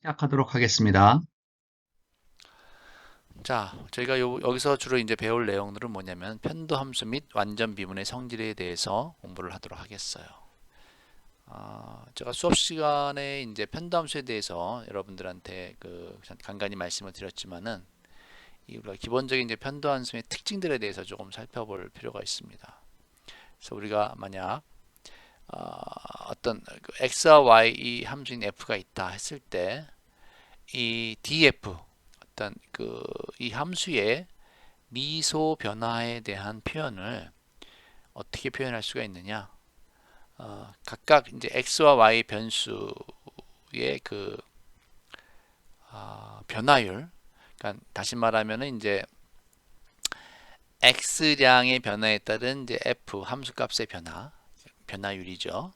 시작하도록 하겠습니다. 자, 저희가 여기서 주로 이제 배울 내용들은 뭐냐면 편도 함수 및 완전 비문의 성질에 대해서 공부를 하도록 하겠어요. 제가 수업 시간에 이제 편도 함수에 대해서 여러분들한테 간간히 말씀을 드렸지만은 우리가 기본적인 이제 편도 함수의 특징들에 대해서 조금 살펴볼 필요가 있습니다. 그래서 우리가 만약 어떤 x와 y 이 함수인 f가 있다 했을 때 이 df 어떤 이 함수의 미소 변화에 대한 표현을 어떻게 표현할 수가 있느냐? 각각 이제 x와 y 변수의 변화율, 그러니까 다시 말하면은 이제 x량의 변화에 따른 이제 f 함수값의 변화율이죠.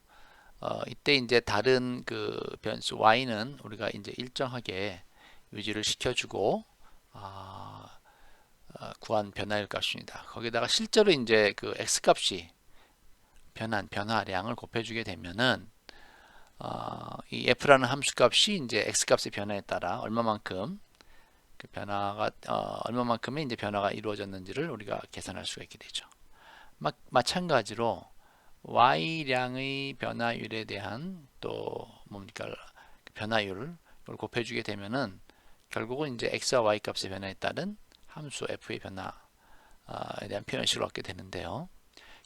이때 이제 다른 변수 y는 우리가 이제 일정하게 유지를 시켜주고 구한 변화율 값입니다. 거기다가 실제로 이제 x 값이 변화량을 곱해주게 되면은 이 f라는 함수 값이 이제 x 값의 변화에 따라 얼마만큼 얼마만큼의 이제 변화가 이루어졌는지를 우리가 계산할 수가 있게 되죠. 마찬가지로 y량의 변화율에 대한 또 뭡니까 변화율을 곱해주게 되면은 결국은 이제 x와 y 값의 변화에 따른 함수 f의 변화에 대한 표현식을 얻게 되는데요.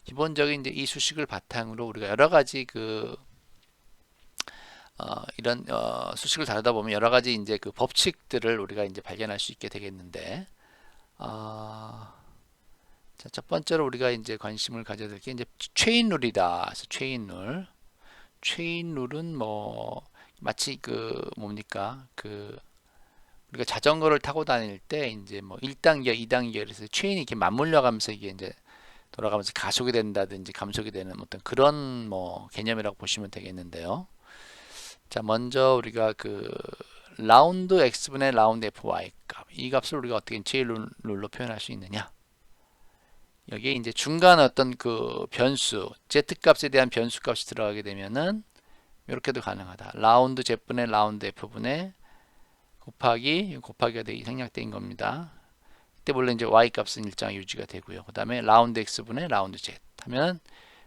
기본적인 이제 이 수식을 바탕으로 우리가 여러 가지 이런 수식을 다루다 보면 여러 가지 이제 법칙들을 우리가 이제 발견할 수 있게 되겠는데, 자, 첫 번째로 우리가 이제 관심을 가져야 될 게 이제 체인 룰이다. 그래서 체인 룰은 뭐 마치 뭡니까 우리가 자전거를 타고 다닐 때 이제 뭐 1단계, 2단계 그래서 체인이 이렇게 맞물려 가면서 이게 이제 돌아가면서 가속이 된다든지 감속이 되는 어떤 그런 뭐 개념이라고 보시면 되겠는데요. 자, 먼저 우리가 라운드 x분의 라운드 fy 값, 이 값을 우리가 어떻게 체인 룰로 표현할 수 있느냐? 여기에 이제 중간 어떤 변수, z 값에 대한 변수 값이 들어가게 되면은 이렇게도 가능하다. 라운드 z분의 라운드 f분의 곱하기가 생략된 겁니다. 이때 물론 이제 y 값은 일정 유지가 되고요. 그 다음에 라운드 x분의 라운드 z 하면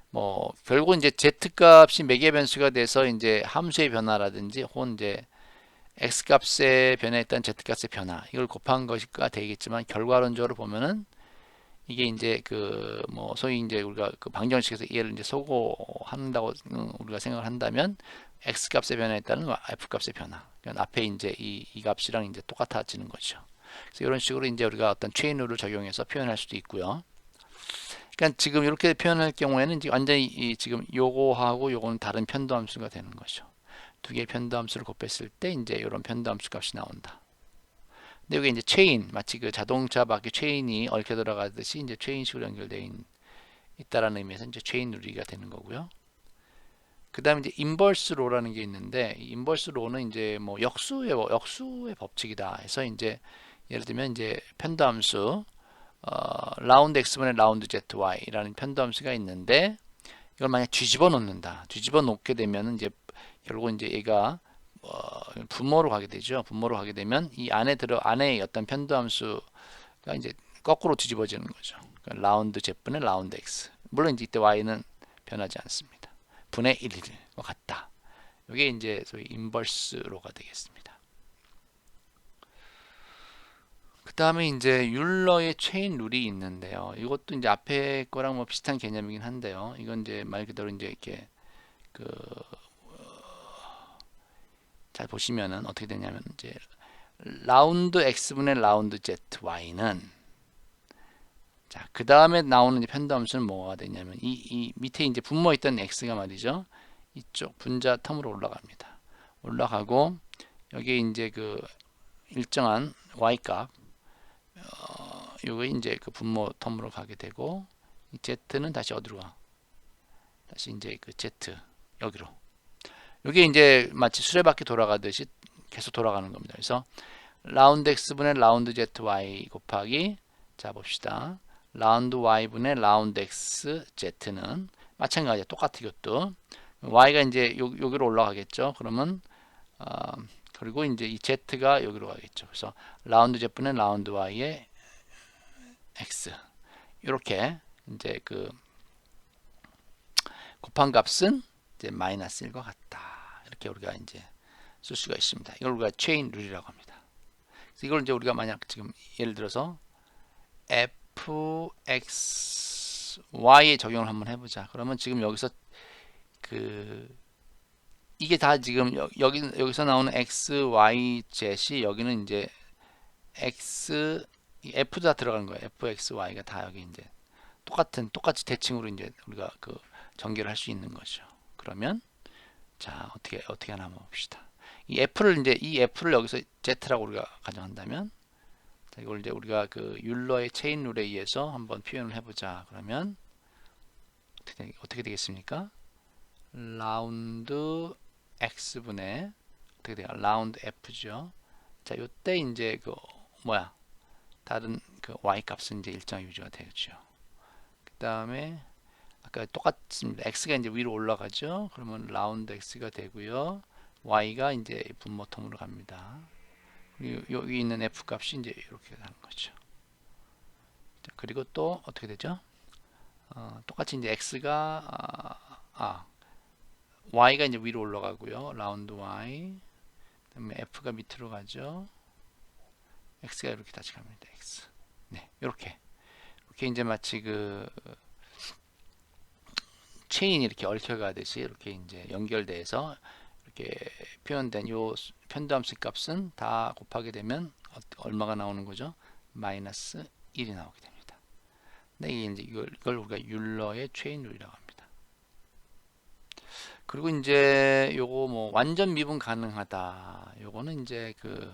뭐 결국 이제 z 값이 매개 변수가 돼서 이제 함수의 변화라든지 혹은 이제 x 값의 변화에 따른 z 값의 변화 이걸 곱한 것이가 되겠지만 결과론적으로 보면은 이게 이제 뭐 소위 이제 우리가 방정식에서 얘를 이제 소거한다고 우리가 생각을 한다면 x 값의 변화에 따른 f 값의 변화. 그러니까 앞에 이제 이 값이랑 이제 똑같아지는 거죠. 그래서 이런 식으로 이제 우리가 어떤 체인룰을 적용해서 표현할 수도 있고요. 그러니까 지금 이렇게 표현할 경우에는 이제 완전히 지금 요거하고 요거는 다른 편도함수가 되는 거죠. 두 개의 편도함수를 곱했을 때 이제 이런 편도함수 값이 나온다. 근데 여기 이제 체인, 마치 자동차 바퀴 체인이 얽혀 들어가듯이 이제 체인식으로 연결되어 있다라는 의미에서 이제 체인 룰이가 되는 거고요. 그 다음에 이제 인버스 로라는 게 있는데, 이 인버스 로는 이제 뭐 역수의 법칙이다 해서 이제 예를 들면 이제 편도함수 라운드 x분의 라운드 zy라는 편도함수가 있는데 이걸 만약 뒤집어 놓는다. 뒤집어 놓게 되면 이제 결국 이제 얘가 분모로 가게 되죠. 분모로 가게 되면 이 안에 어떤 편도함수가 이제 거꾸로 뒤집어지는 거죠. 그러니까 라운드 z분의 라운드 x. 물론 이제 이때 y는 변하지 않습니다. 분의 1과 같다. 이게 이제 소위 인버스로가 되겠습니다. 그 다음에 이제 율러의 체인 룰이 있는데요. 이것도 이제 앞에 거랑 뭐 비슷한 개념이긴 한데요. 이건 이제 말 그대로 이제 이렇게 그 잘 보시면은 어떻게 되냐면 이제 라운드 x분의 라운드 zy는 자, 그 다음에 나오는 이제 편도함수는 뭐가 되냐면 이 밑에 이제 분모에 있던 x가 말이죠. 이쪽 분자 텀으로 올라갑니다. 올라가고 여기에 이제 일정한 y 값 요거 이제 분모 텀으로 가게 되고 이 z는 다시 어디로 가? 다시 이제 z 여기로. 이게 이제 마치 수레바퀴 돌아가듯이 계속 돌아가는 겁니다. 그래서 라운드 x분의 라운드 zy 곱하기 자 봅시다. 라운드 y분의 라운드 x z는 마찬가지야. 똑같아 이것도. y가 이제 여기로 올라가겠죠. 그러면 그리고 이제 이 z가 여기로 가겠죠. 그래서 라운드 z분의 라운드 y의 x 이렇게 이제 그 곱한 값은 이제 마이너스 1과 같다. 이렇게 우리가 이제 쓸 수가 있습니다. 이걸 우리가 체인 룰이라고 합니다. 그래서 이걸 이제 우리가 만약 지금 예를 들어서 fxy에 적용을 한번 해보자. 그러면 지금 여기서 그 이게 다 지금 여기서 나오는 x, y, z이 여기는 이제 x, f도 다 들어가는 거예요. f, x, y가 다 여기 이제 똑같이 대칭으로 이제 우리가 그 전개를 할 수 있는 거죠. 그러면 자 어떻게 하나 한번 봅시다. 이 f를 여기서 z라고 우리가 가정한다면, 자, 이걸 이제 우리가 그 율러의 체인 룰에 의해서 한번 표현을 해보자. 그러면 어떻게 되겠습니까? 라운드 x분의 어떻게 돼요? 라운드 f죠. 자, 요때 이제 그 뭐야? 다른 그 y 값은 이제 일정 유지가 되죠. 그 다음에 아까 똑같습니다. x가 이제 위로 올라가죠. 그러면 라운드 x가 되고요. y가 이제 분모텀으로 갑니다. 그리고 여기 있는 f 값이 이제 이렇게 가는 거죠. 자, 그리고 또 어떻게 되죠? 똑같이 이제 x가 y가 이제 위로 올라가고요. 라운드 y. 그다음에 f가 밑으로 가죠. x가 이렇게 다시 갑니다. x. 네, 이렇게 이제 마치 그 체인이 이렇게 얽혀가듯이 이렇게 이제 연결돼서 이렇게 표현된 요 편도함수 값은 다 곱하게 되면 얼마가 나오는 거죠? 마이너스 1이 나오게 됩니다. 네, 이게 이제 이걸 우리가 율러의 체인 룰이라고 합니다. 그리고 이제 요거 뭐 완전 미분 가능하다. 요거는 이제 그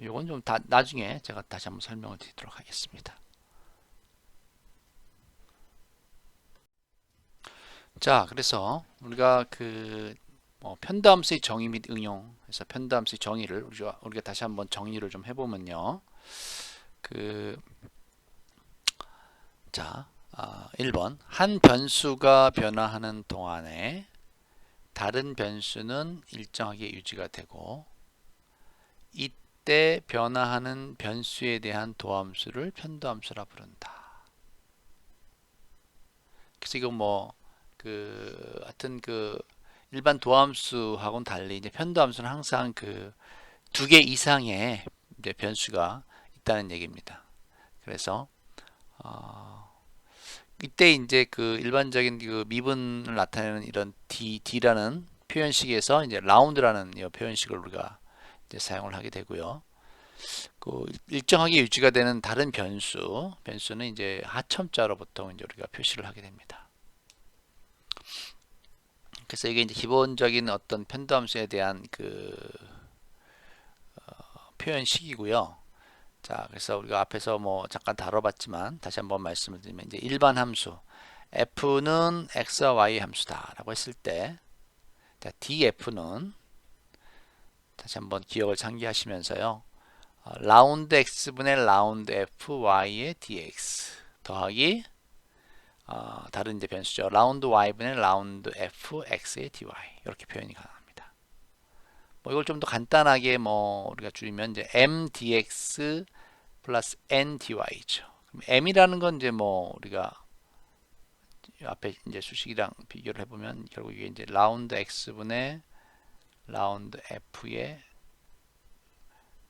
요건 좀 나중에 제가 다시 한번 설명을 드리도록 하겠습니다. 자, 그래서 우리가 그 편도함수의 정의 및 응용, 그래서 편도함수의 정의를 우리가 다시 한번 정리를 좀 해보면요. 자, 1번 한 변수가 변화하는 동안에 다른 변수는 일정하게 유지가 되고, 이때 변화하는 변수에 대한 도함수를 편도함수라 부른다. 그래서 이거 하여튼 그 일반 도함수하고는 달리 이제 편도함수는 항상 그 2개 이상의 이제 변수가 있다는 얘기입니다. 그래서 이때 이제 그 일반적인 그 미분을 나타내는 이런 D라는 표현식에서 이제 라운드라는 표현식을 우리가 이제 사용을 하게 되고요. 그 일정하게 유지가 되는 다른 변수는 이제 하첨자로 보통 이제 우리가 표시를 하게 됩니다. 그래서 이게 이제 기본적인 어떤 편도함수에 대한 그 표현식이고요. 자, 그래서 우리가 앞에서 뭐 잠깐 다뤄봤지만 다시 한번 말씀을 드리면 이제 일반 함수 f는 x와 y 함수다라고 했을 때, 자, df는 다시 한번 기억을 상기하시면서요. 라운드 x분의 라운드 fy의 dx 더하기 다른 이제 변수죠. 라운드 y분의 라운드 fx의 dy 이렇게 표현이 가능합니다. 뭐 이걸 좀 더 간단하게 우리가 줄이면 이제 m dx 플러스 n dy죠. 그럼 m이라는 건 이제 우리가 앞에 이제 수식이랑 비교를 해보면 결국 이게 이제 라운드 x분의 라운드 f의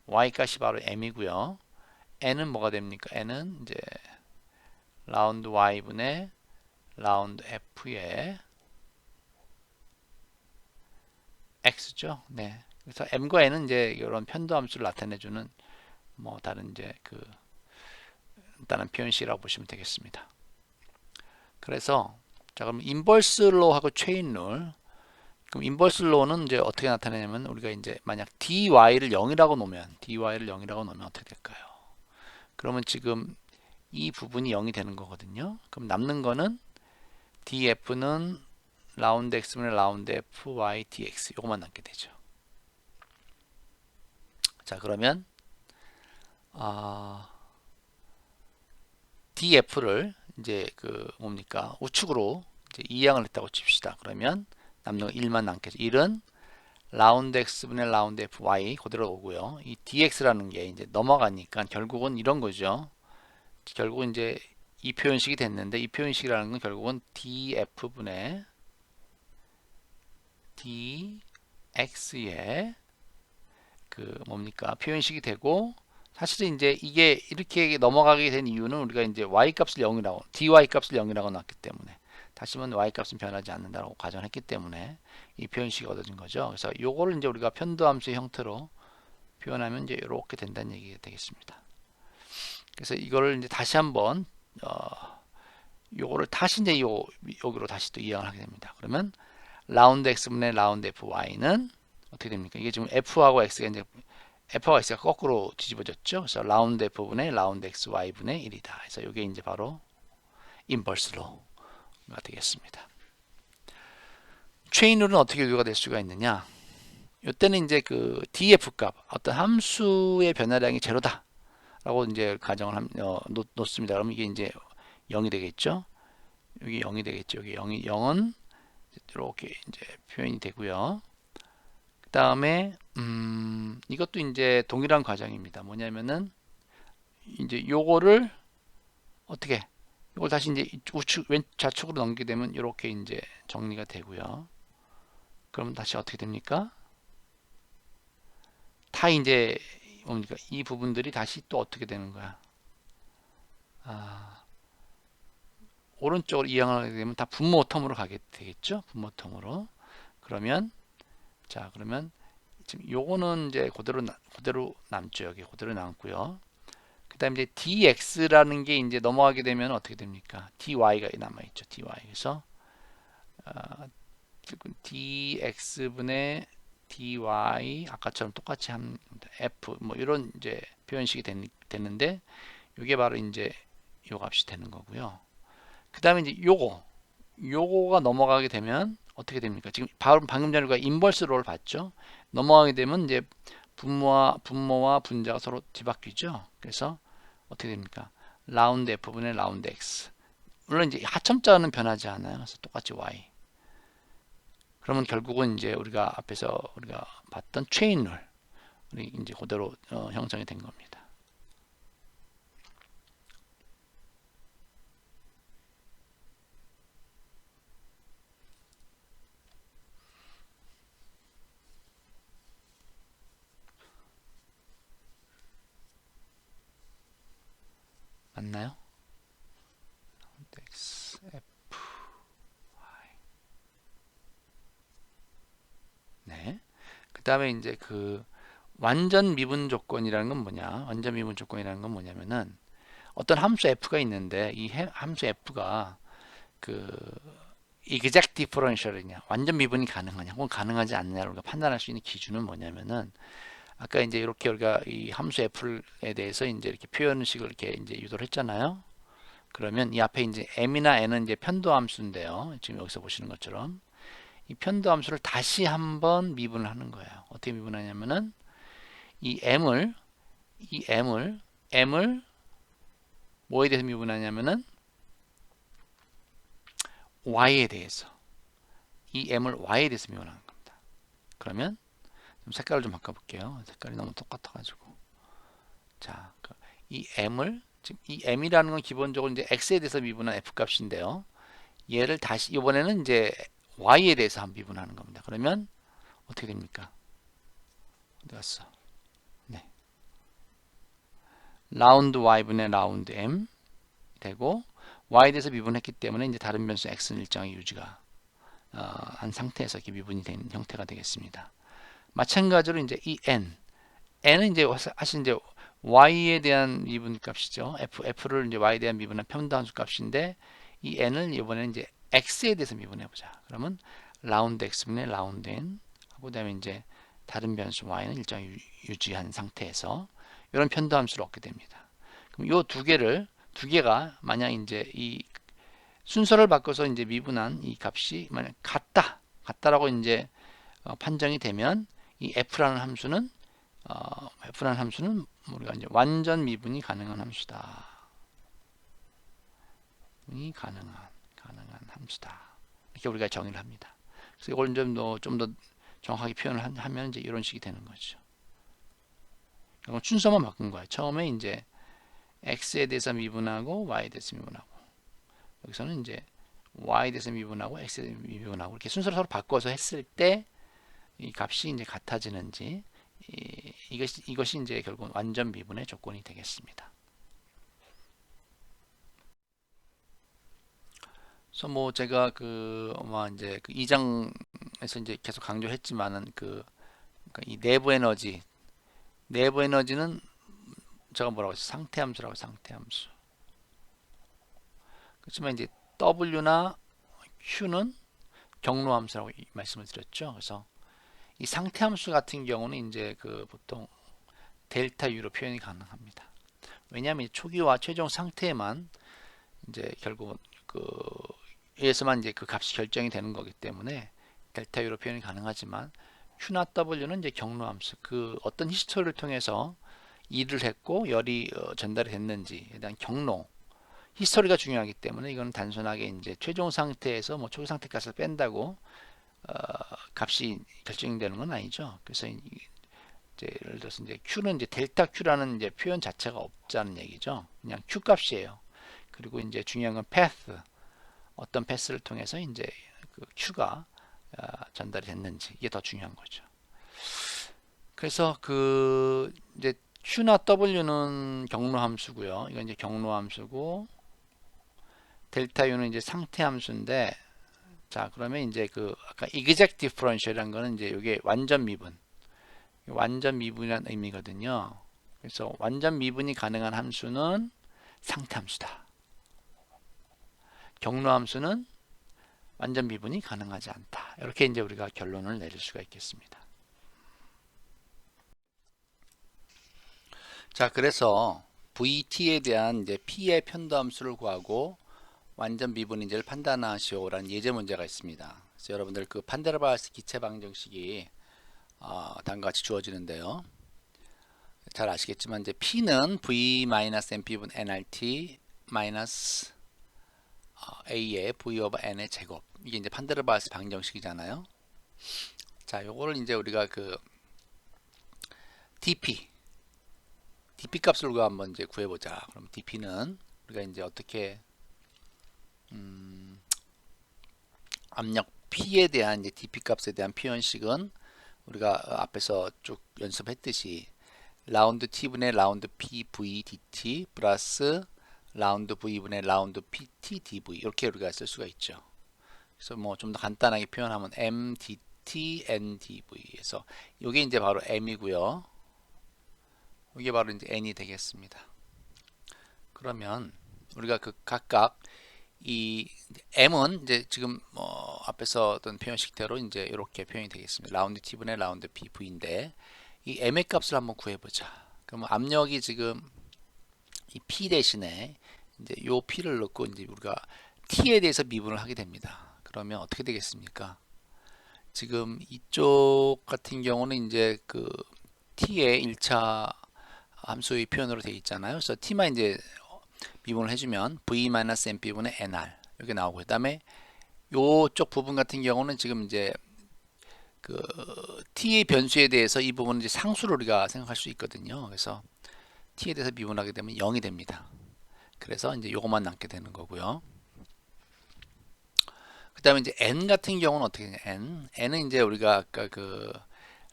y 값이 바로 m이고요. n은 뭐가 됩니까? n은 이제 라운드 y분의 라운드 f의 x죠. 네. 그래서 m과 n은 이제 이런 편도함수를 나타내주는 다른 이제 그 간단한 표현식이라고 보시면 되겠습니다. 그래서 자, 그럼 인버스 로우하고 체인 룰. 그럼 인버스 로우는 이제 어떻게 나타내냐면 우리가 이제 만약 dy를 0이라고 놓으면 어떻게 될까요? 그러면 지금 이 부분이 0이 되는 거거든요. 그럼 남는 거는 df는 라운드 x분의 라운드 fy dx 이것만 남게 되죠. 자, 그러면 df를 이제 그 뭡니까 우측으로 이제 이항을 했다고 칩시다. 그러면 남는 거 1만 남겠죠. 1은 라운드 x분의 라운드 fy 그대로 오고요. 이 dx라는 게 이제 넘어가니까 결국은 이런 거죠. 결국은 이제 이 표현식이 됐는데 이 표현식이라는 건 결국은 df분의 dx의 그 뭡니까 표현식이 되고 사실은 이제 이게 이렇게 넘어가게 된 이유는 우리가 이제 y 값을 0이라고 dy 값을 0이라고 놨기 때문에 다시는 y 값은 변하지 않는다고 가정했기 때문에 이 표현식이 얻어진 거죠. 그래서 요거를 이제 우리가 편도함수의 형태로 표현하면 이제 이렇게 된다는 얘기가 되겠습니다. 그래서 이거를 이제 다시 한번 요거를 다시 이제 여기로 다시 또 이항을 하게 됩니다. 그러면 라운드 x분의 라운드 fy는 어떻게 됩니까? 이게 지금 f하고 x가 이제 f하고 x가 거꾸로 뒤집어졌죠. 그래서 라운드 f분의 라운드 xy분의 1이다. 그래서 이게 이제 바로 인버스 로가 되겠습니다. 체인룰은 어떻게 유도가 될 수가 있느냐? 이때는 이제 그 df 값 어떤 함수의 변화량이 제로다 라고 이제 가정을 놓습니다. 그러면 이게 이제 0이 되겠죠. 여기 0이 되겠죠. 여기 0은 이렇게 이제 표현이 되고요. 그 다음에 이것도 이제 동일한 과정입니다. 뭐냐면은 이제 요거를 어떻게 이걸 다시 이제 우측 좌측으로 넘기게 되면 이렇게 이제 정리가 되고요. 그러면 다시 어떻게 됩니까? 다 이제 뭡니까? 이 부분들이 다시 또 어떻게 되는 거야? 오른쪽으로 이항을 하게 되면 다 분모 텀으로 가게 되겠죠? 분모 텀으로. 그러면 자, 그러면 지금 요거는 이제 그대로 남죠. 여기 그대로 남고요. 그다음에 이제 dx라는 게 이제 넘어가게 되면 어떻게 됩니까? dy가 남아 있죠. dy. 그래서 dx분의 dy 아까처럼 똑같이 합니다. f 뭐 이런 이제 표현식이 됐는데 이게 바로 이제 요 값이 되는 거고요. 그 다음에 이제 요거가 넘어가게 되면 어떻게 됩니까? 지금 방금 전에 우리가 인버스 롤을 봤죠. 넘어가게 되면 이제 분모와 분자가 서로 뒤바뀌죠. 그래서 어떻게 됩니까? 라운드 f분의 라운드 x. 물론 이제 하첨자는 변하지 않아요. 그래서 똑같이 y. 그러면 결국은 이제 우리가 앞에서 우리가 봤던 체인룰이 이제 그대로 형성이 된 겁니다. 맞나요? x, f, y. 네. 그 다음에 이제 그 완전 미분 조건이라는 건 뭐냐? 완전 미분 조건이라는 건 뭐냐면은 어떤 함수 f가 있는데 이 함수 f가 그 exact differential이냐, 완전 미분이 가능하냐, 혹은 가능하지 않느냐를 우리가 판단할 수 있는 기준은 뭐냐면은 아까 이제 이렇게 우리가 이 함수 f에 대해서 이제 이렇게 표현식을 이렇게 이제 유도를 했잖아요. 그러면 이 앞에 이제 m이나 n은 이제 편도 함수인데요. 지금 여기서 보시는 것처럼 이 편도 함수를 다시 한번 미분을 하는 거예요. 어떻게 미분하냐면은 이 m을 뭐에 대해서 미분하냐면은 y에 대해서 이 m을 y에 대해서 미분하는 겁니다. 그러면 좀 색깔을 좀 바꿔볼게요. 색깔이 너무 똑같아가지고 자, 이 m을 지금 이 m이라는 건 기본적으로 이제 x에 대해서 미분한 f 값인데요. 얘를 다시 이번에는 이제 y에 대해서 한 미분하는 겁니다. 그러면 어떻게 됩니까? 어디 갔어? 네, 라운드 y분의 라운드 m 되고 y에 대해서 미분했기 때문에 이제 다른 변수 x는 일정하게 유지가 한 상태에서 이렇게 미분이 된 형태가 되겠습니다. 마찬가지로 이제 이 n은 이제 사실 이제 y에 대한 미분 값이죠. f를 이제 y에 대한 미분한 편도함수 값인데 이 n을 이번에는 이제 x에 대해서 미분해 보자. 그러면 라운드 x분의 라운드 n 하고 그다음에 이제 다른 변수 y는 일정하게 유지한 상태에서 이런 편도함수를 얻게 됩니다. 그럼 이 두 개가 만약 이제 이 순서를 바꿔서 이제 미분한 이 값이 만약 같다라고 이제 판정이 되면 이 f라는 함수는 우리가 이제 완전 미분이 가능한 함수다. 이 가능한 함수다. 이렇게 우리가 정의를 합니다. 그래서 이걸 좀 더 정확하게 표현을 하면 이제 이런 식이 되는 거죠. 이건 순서만 바꾼 거예요. 처음에 이제 x에 대해서 미분하고 y에 대해서 미분하고, 여기서는 이제 y에 대해서 미분하고 x에 대해서 미분하고, 이렇게 순서를 서로 바꿔서 했을 때 이 값이 이제 같아지는지, 이것이 이제 결국 완전 미분의 조건이 되겠습니다. 그래서 뭐 제가 이제 그 2장에서 이제 계속 강조했지만은 그러니까 이 내부 에너지는 제가 뭐라고 했어요? 상태함수라고, 상태함수. 그렇지만 이제 W나 Q는 경로함수라고 말씀을 드렸죠. 그래서 이 상태함수 같은 경우는 이제 보통 델타 U로 표현이 가능합니다. 왜냐하면 초기와 최종 상태에만 이제 결국 에서만 이제 그 값이 결정이 되는 거기 때문에 델타 U로 표현이 가능하지만 Q나 W는 이제 경로함수, 어떤 히스토리를 통해서 일을 했고 열이 전달이 됐는지에 대한 경로, 히스토리가 중요하기 때문에 이건 단순하게 이제 최종 상태에서 뭐 초기 상태 값을 뺀다고 값이 결정되는 건 아니죠. 그래서 이제 예를 들어서 이제 Q는 이제 델타 Q라는 이제 표현 자체가 없자는 얘기죠. 그냥 Q 값이에요. 그리고 이제 중요한 건 path, 어떤 패스를 통해서 이제 Q가 전달이 됐는지, 이게 더 중요한 거죠. 그래서 이제 Q나 W는 경로 함수고요. 이건 이제 경로 함수고, 델타 U는 이제 상태 함수인데, 자, 그러면 이제 아까 exact differential이라는 거는 이제 이게 완전 미분이라는 의미거든요. 그래서 완전 미분이 가능한 함수는 상태 함수다. 경로 함수는 완전 미분이 가능하지 않다. 이렇게 이제 우리가 결론을 내릴 수가 있겠습니다. 자, 그래서 VT에 대한 이제 P의 편도함수를 구하고 완전 미분인지를 판단하시오라는 예제 문제가 있습니다. 그래서 여러분들 판데르바스 기체 방정식이 다음과 같이 주어지는데요. 잘 아시겠지만 이제 P는 V-NP분 nRT 마이너스 A의 V 오버 N의 제곱, 이게 이제 판데르바스 방정식이잖아요. 자, 요거를 이제 우리가 DP 값을 우리가 한번 이제 구해보자. 그럼 DP는 우리가 이제 어떻게 압력 P에 대한 이제 DP 값에 대한 표현식은 우리가 앞에서 쭉 연습했듯이 라운드 T분의 라운드 P V dt 플러스 라운드 V분의 라운드 PT dV, 이렇게 우리가 쓸 수가 있죠. 그래서 뭐 좀 더 간단하게 표현하면 M dt N dV에서 이게 이제 바로 M이고요. 이게 바로 이제 N이 되겠습니다. 그러면 우리가 각각 이 M은 이제 지금 앞에서 어떤 표현식대로 이제 이렇게 표현이 되겠습니다. 라운드 T분의 라운드 PV인데 이 M의 값을 한번 구해보자. 그러면 압력이 지금 이 P 대신에 이제 요 P를 넣고 이제 우리가 T에 대해서 미분을 하게 됩니다. 그러면 어떻게 되겠습니까? 지금 이쪽 같은 경우는 이제 T의 1차 함수의 표현으로 되어 있잖아요. 그래서 T만 이제 미분을 해주면 V-NP분의 NR 이렇게 나오고, 그 다음에 요쪽 부분 같은 경우는 지금 이제 T의 변수에 대해서 이 부분은 이제 상수로 우리가 생각할 수 있거든요. 그래서 T에 대해서 미분하게 되면 0이 됩니다. 그래서 이제 요것만 남게 되는 거고요. 그 다음에 이제 N 같은 경우는 어떻게 되냐, N은 이제 우리가 아까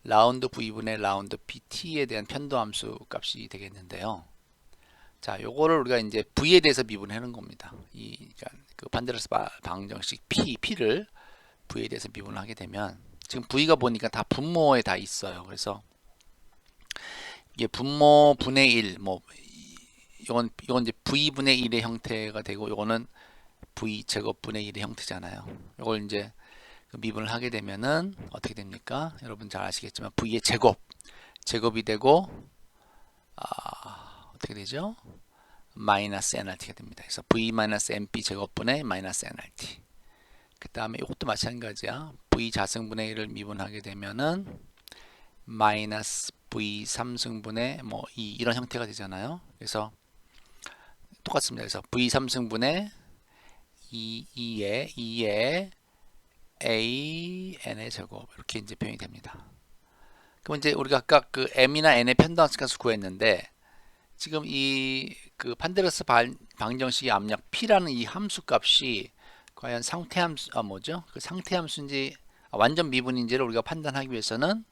라운드 V분의 라운드 PT에 대한 편도함수 값이 되겠는데요. 자, 요거를 우리가 이제 V에 대해서 미분해 놓은 겁니다. 그러니까 판데르스 방정식 P를 V에 대해서 미분을 하게 되면 지금 V가 보니까 다 분모에 다 있어요. 그래서 이게 분모 분의 1, 뭐 이건 이제 V분의 1의 형태가 되고, 요거는 V 제곱분의 1의 형태잖아요. 이걸 이제 미분을 하게 되면은 어떻게 됩니까? 여러분 잘 아시겠지만 V의 제곱이 되고 어떻게 되죠? 마이너스 NRT가 됩니다. 그래서 V-NP 제곱분의 마이너스 NRT. 그 다음에 이것도 마찬가지야. V 자승분의 1을 미분하게 되면은 마이너스 V 3승분의 뭐 이런 형태가 되잖아요. 그래서 똑같습니다. 그래서 V 3승분의 2의 a n의 제곱 이렇게 이제 표현이 됩니다. 그럼 이제 우리가 아까 그 m이나 n의 편도함수 값을 구했는데 지금 이 그 판데르스 방정식의 압력 p라는 이 함수 값이 과연 상태함수 뭐죠? 그 상태함수인지 완전 미분인지를 우리가 판단하기 위해서는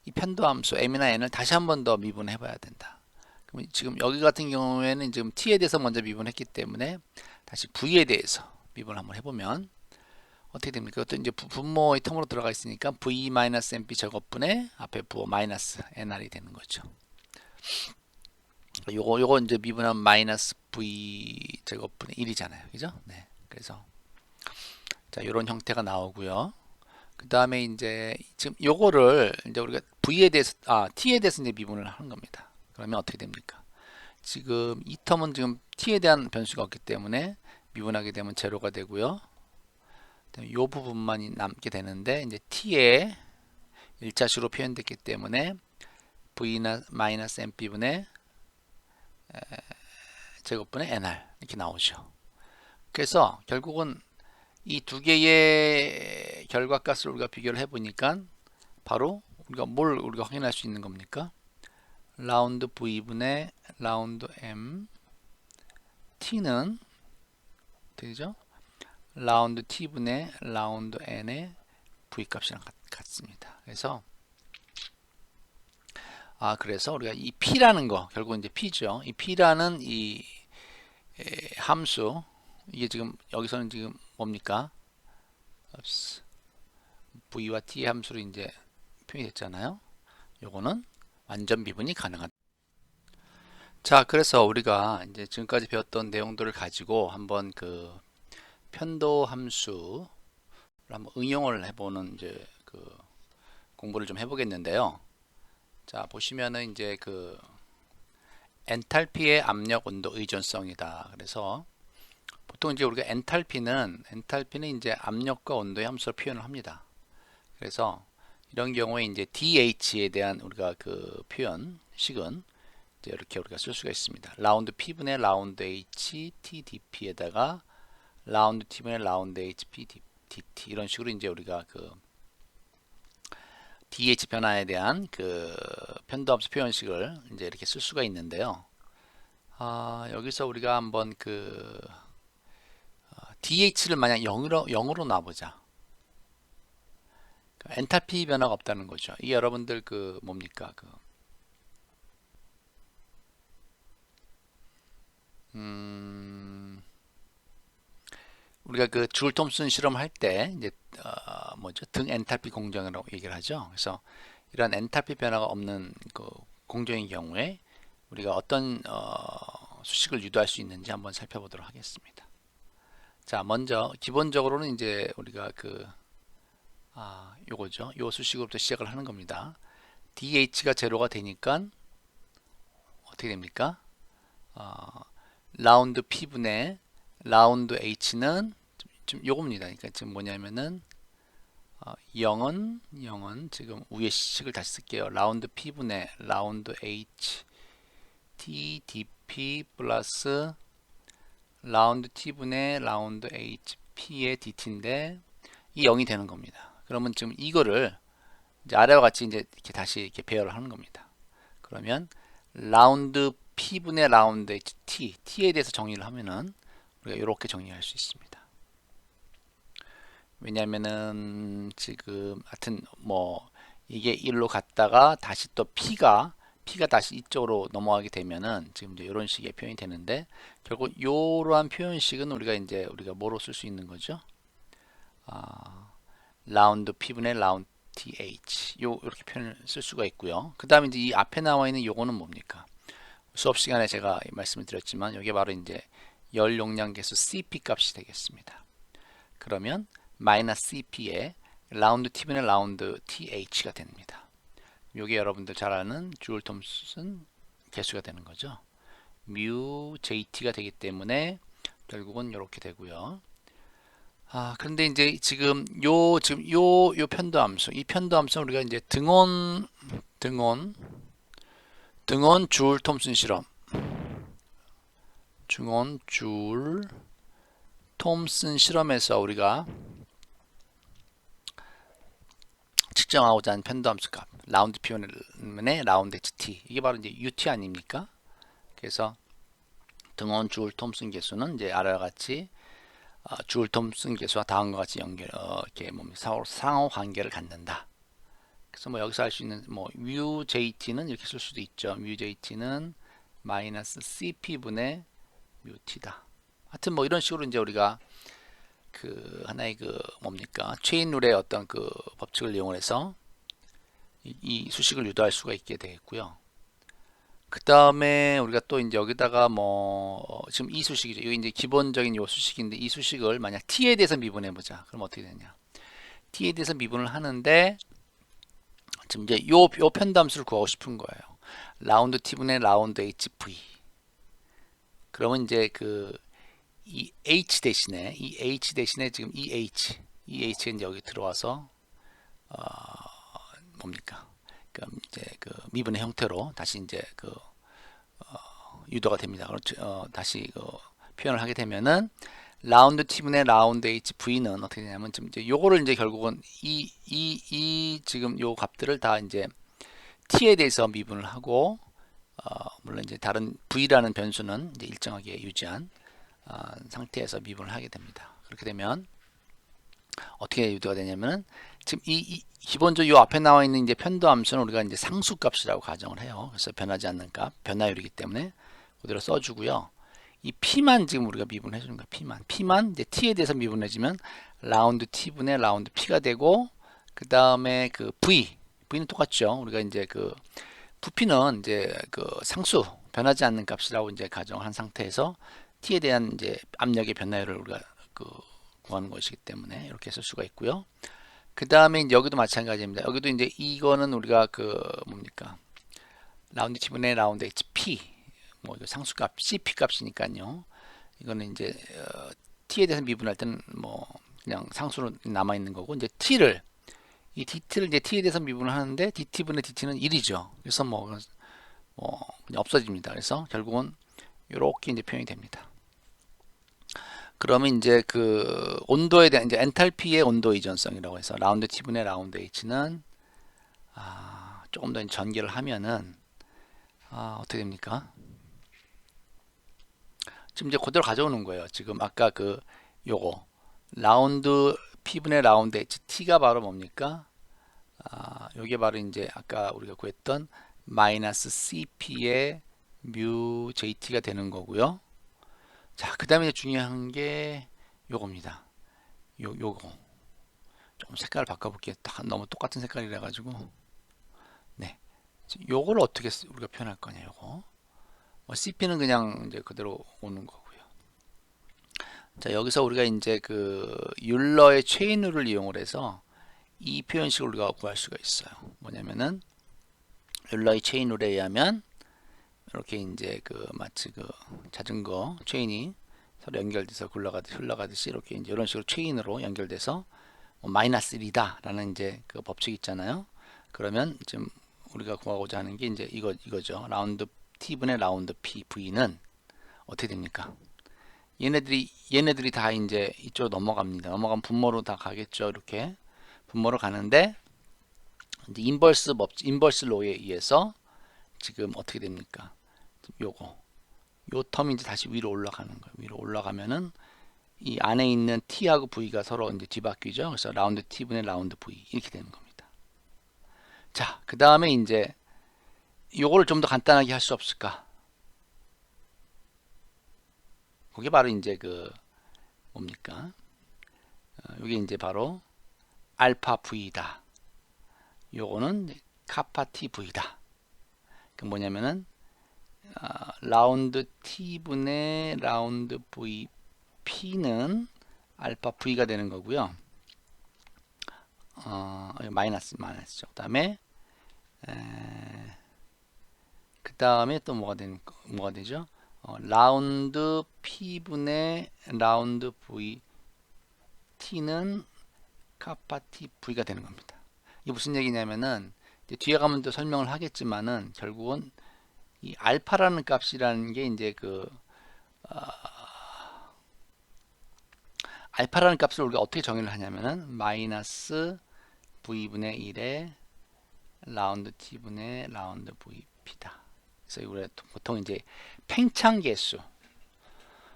이 편도함수 m이나 n을 다시 한 번 더 미분해 봐야 된다. 그럼 지금 여기 같은 경우에는 지금 t에 대해서 먼저 미분했기 때문에 다시 v에 대해서 미분을 한번 해보면 어떻게 됩니까? 그것도 이제 분모의 텀으로 들어가 있으니까 v-np 제곱분의 앞에 부호 마이너스 nr이 되는 거죠. 요거 이제 미분하면 마이너스 v 제곱분의 1이잖아요. 그죠? 네. 그래서 자, 요런 형태가 나오고요. 그 다음에 이제 지금 요거를 이제 우리가 v에 대해서 t에 대해서 이제 미분을 하는 겁니다. 그러면 어떻게 됩니까? 지금 이 텀은 지금 t에 대한 변수가 없기 때문에 미분하게 되면 제로가 되고요. 요 부분만이 남게 되는데 이제 t의 1차식으로 표현됐기 때문에 v-np분의 제곱분의 nr 이렇게 나오죠. 그래서 결국은 이 두 개의 결과값을 우리가 비교를 해보니까 바로 우리가 확인할 수 있는 겁니까? 라운드 v분의 라운드 m t는 되죠? 라운드 t분의 라운드 n의 v 값이랑 같습니다. 그래서 우리가 이 p라는 거 결국 이제 p죠. 이 p라는 이 함수 이게 지금 여기서는 지금 뭡니까? v와 t 함수로 이제 표현이 됐잖아요. 요거는 완전 미분이 가능하다. 자, 그래서 우리가 이제 지금까지 배웠던 내용들을 가지고 한번 그 편도 함수를 한번 응용을 해보는 이제 그 공부를 좀 해보겠는데요. 자, 보시면은 이제 그 엔탈피의 압력 온도 의존성이다. 그래서 보통 이제 우리가 엔탈피는 이제 압력과 온도의 함수로 표현을 합니다. 그래서 이런 경우에 이제 DH에 대한 우리가 그 표현식은 이제 이렇게 우리가 쓸 수가 있습니다. 라운드 P분의 라운드 H TDP에다가 라운드 T분의 라운드 H PDT 이런 식으로 이제 우리가 그 DH 변화에 대한 그 편도함수 표현식을 이제 이렇게 쓸 수가 있는데요. 여기서 우리가 한번 그 DH를 만약 0으로 놔보자. 엔탈피 변화가 없다는 거죠. 이게 여러분들 그 뭡니까? 우리가 그 줄 톰슨 실험할 때 이제 뭐죠? 등 엔탈피 공정이라고 얘기를 하죠. 그래서 이런 엔탈피 변화가 없는 그 공정의 경우에 우리가 어떤 수식을 유도할 수 있는지 한번 살펴보도록 하겠습니다. 자, 먼저 기본적으로는 이제 우리가 요거죠. 요 수식으로부터 시작을 하는 겁니다. DH가 제로가 되니까 어떻게 됩니까? 라운드 P분의 라운드 H는 좀 요겁니다. 그러니까 지금 뭐냐면은 0은 지금 위의 식을 다시 쓸게요. 라운드 P분의 라운드 H TDP 플러스 라운드 T분의 라운드 HP의 DT인데 이 0이 되는 겁니다. 그러면 지금 이거를 이제 아래와 같이 이제 이렇게 다시 이렇게 배열을 하는 겁니다. 그러면 라운드 P분의 라운드 T에 대해서 정의를 하면은 우리가 이렇게 정리할 수 있습니다. 왜냐면은 지금 하여튼 뭐 이게 1로 갔다가 다시 또 P가 다시 이쪽으로 넘어가게 되면은 지금 이제 이런 식의 표현이 되는데 결국 이러한 표현식은 우리가 뭐로 쓸 수 있는 거죠? 라운드 P분의 라운드 TH 이렇게 표현을 쓸 수가 있고요. 그 다음에 이제 이 앞에 나와 있는 요거는 뭡니까? 수업 시간에 제가 말씀을 드렸지만 이게 바로 이제 열 용량 계수 CP 값이 되겠습니다. 그러면 마이너스 CP에 라운드 T분의 라운드 TH가 됩니다. 이게 여러분들 잘 아는 줄 톰슨 개수가 되는 거죠. 뮤 JT가 되기 때문에 결국은 이렇게 되고요. 그런데 이제 지금 요 편도함수, 이 편도함수는 우리가 이제 등원 줄 톰슨 실험, 줄 톰슨 실험에서 우리가 측정하고자 하는 편도 함수 값 라운드 P1의 라운드 HT, 이게 바로 이제 UT 아닙니까? 그래서 등원 주울 톰슨 계수는 이제 아래와 같이 주울 톰슨 계수와 다음과 같이 이렇게 상호 관계를 갖는다. 그래서 뭐 여기서 할 수 있는 뭐 mu jt는 이렇게 쓸 수도 있죠. mu jt는 마이너스 cp분의 mu t다. 하여튼 뭐 이런 식으로 이제 우리가 그 하나의 그 뭡니까 체인 룰의 어떤 그 법칙을 이용해서 이 수식을 유도할 수가 있게 되겠고요. 그 다음에 우리가 또 이제 여기다가 뭐 지금 이 수식이죠. 이게 이제 기본적인 요 수식인데, 이 수식을 만약 t에 대해서 미분해 보자. 그럼 어떻게 되냐? t에 대해서 미분을 하는데 지금 이제 요 편담수를 구하고 싶은 거예요. 라운드 t분의 라운드 hv. 그러면 이제 그 이 h 대신에 지금 이 h가 이제 여기 들어와서 뭡니까? 그럼 이제 그 미분의 형태로 다시 이제 그 유도가 됩니다. 그렇죠. 다시 그 표현을 하게 되면은 라운드 t분의 라운드 hv는 어떻게 되냐면 지금 이제 요거를 이제 결국은 지금 요 값들을 다 이제 t에 대해서 미분을 하고 물론 이제 다른 v라는 변수는 이제 일정하게 유지한 상태에서 미분을 하게 됩니다. 그렇게 되면 어떻게 유도가 되냐면은 지금 기본적으로 요 앞에 나와 있는 이제 편도 함수는 우리가 이제 상수값이라고 가정을 해요. 그래서 변하지 않는 값, 변화율이기 때문에 그대로 써주고요. 이 p만 지금 우리가 미분해 주는 거야. p만 이제 t에 대해서 미분해주면 라운드 t분의 라운드 p가 되고, 그 다음에 그 v는 똑같죠. 우리가 이제 그 부피는 이제 그 상수 변하지 않는 값이라고 이제 가정한 상태에서 t에 대한 이제 압력의 변화율을 우리가 그 구하는 것이기 때문에 이렇게 쓸 수가 있고요. 그 다음에 여기도 마찬가지입니다. 여기도 이제 이거는 우리가 그 뭡니까 라운드 t분의 라운드 hp, 뭐 이거 상수값 cp 값이니까요. 이거는 이제 t에 대해서 미분할 때는 뭐 그냥 상수로 남아 있는 거고, 이제 이 dt를 이제 t에 대해서 미분을 하는데 dt분의 dt는 1이죠. 그래서 뭐 그냥 없어집니다. 그래서 결국은 이렇게 이제 표현이 됩니다. 그러면 이제 그 온도에 대한 이제 엔탈피의 온도 이전성이라고 해서 라운드 t분의 라운드 h는 조금 더 전개를 하면은 어떻게 됩니까? 지금 이제 그대로 가져오는 거예요. 지금 아까 그 요거 라운드 p분의 라운드 ht가 바로 뭡니까? 요게 바로 이제 아까 우리가 구했던 마이너스 cp의 mu jt가 되는 거고요. 자, 그 다음에 중요한 게 요겁니다. 요거 좀 색깔을 바꿔볼게요. 너무 똑같은 색깔이라 가지고. 네, 요걸 어떻게 우리가 표현할 거냐. 요거 CP는 그냥 이제 그대로 오는 거고요. 자, 여기서 우리가 이제 그 율러의 체인 룰을 이용을 해서 이 표현식을 우리가 구할 수가 있어요. 뭐냐면은 율러의 체인 룰에 의하면 이렇게 이제 그 마치 그 자전거 체인이 서로 연결돼서 흘러가듯이 이렇게 이제 이런 식으로 체인으로 연결돼서 마이너스 1이다 라는 이제 그 법칙이 있잖아요. 그러면 지금 우리가 구하고자 하는 게 이제 이거죠. 라운드 t분의 라운드 v는 어떻게 됩니까? 얘네들이 다 이제 이쪽으로 넘어갑니다. 넘어가면 분모로 다 가겠죠. 이렇게 분모로 가는데 이제 인버스 로에 의해서 지금 어떻게 됩니까? 요거 요 텀이 이제 다시 위로 올라가는 거예요. 위로 올라가면은 이 안에 있는 t하고 v가 서로 이제 뒤바뀌죠. 그래서 라운드 t분의 라운드 v 이렇게 되는 겁니다. 자, 그 다음에 이제 요거를 좀 더 간단하게 할 수 없을까? 그게 바로 이제 그 뭡니까? 이게 이제 바로 알파 v다. 요거는 카파 t v다. 그 뭐냐면은 라운드 t분의 라운드 v p는 알파 v가 되는 거고요. 마이너스죠. 그 다음에 또 뭐가 되죠? 라운드 p분의 라운드 v t는 카파 t v가 되는 겁니다. 이게 무슨 얘기냐면은 이제 뒤에 가면 또 설명을 하겠지만은 결국은 이 알파라는 값이라는 게 이제 그 알파라는 값을 우리가 어떻게 정의를 하냐면은 마이너스 v분의 1에 라운드 t분의 라운드 vp다. 그래서 이거 보통 이제 팽창계수,